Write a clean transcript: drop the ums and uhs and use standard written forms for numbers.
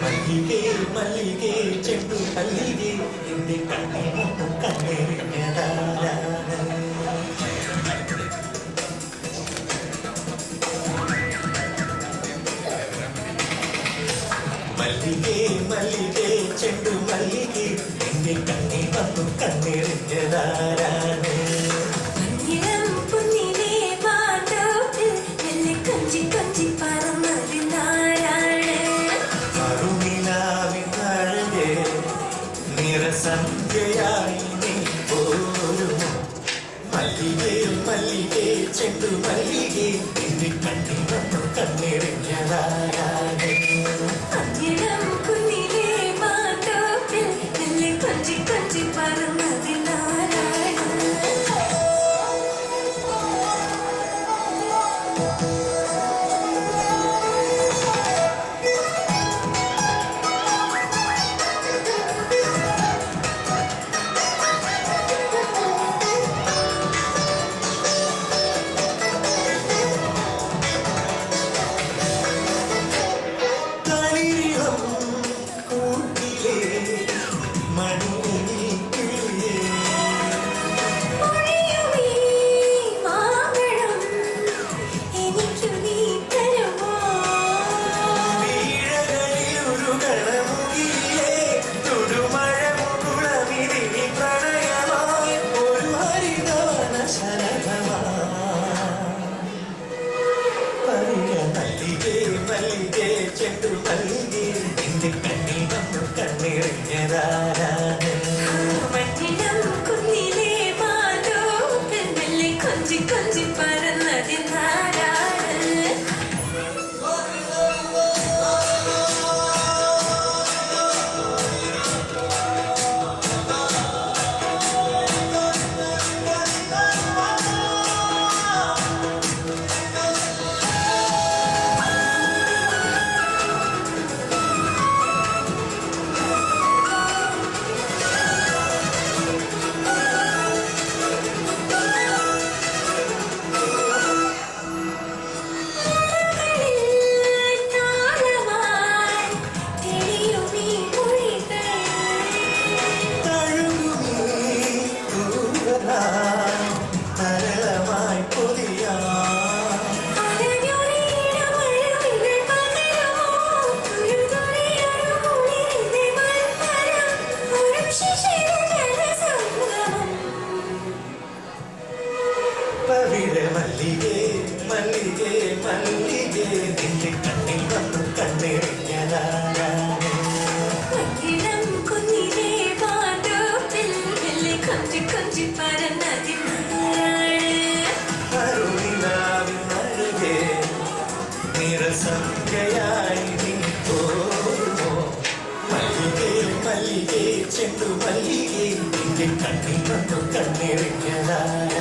മല്ലികേ മല്ലികേ ചെണ്ടു മല്ലികേ നിന്റെ കണ്ണിൽ കണ്ണെറിഞ്ഞതാരാണ് മല്ലികേ മല്ലികേ ചെണ്ടു മല്ലികേ നിന്റെ കണ്ണിൽ വന്നു കണ്ണെറിഞ്ഞതാരാണ് സന്ധ്യയായി നീ പോരുമോ മല്ലികേ മല്ലികേ ചെണ്ടു മല്ലികേ നിന്റെ കണ്ണിൽ വന്നു കണ്ണെറിഞ്ഞതാരാണ് മല്ലികേ ചെണ്ടു മല്ലികേ നിന്റെ കണ്ണിൽ വന്നു കണ്ണെറിഞ്ഞതാരാണ് കൊഞ്ചി കൊഞ്ചി പറന്നതിനാരാണ് മല്ലികേ മല്ലികേ മല്ലികേ നിന്റെ കണ്ണിൽ വന്നു കണ്ണെറിഞ്ഞതാരാണ് അരുണിനാവിനഴകേ നിറസന്ധ്യയായി നീ പോരുമോ മല്ലികേ മല്ലികേ ചെണ്ടു മല്ലികേ നിന്റെ കണ്ണിൽ വന്നു കണ്ണെറിഞ്ഞതാരാണ്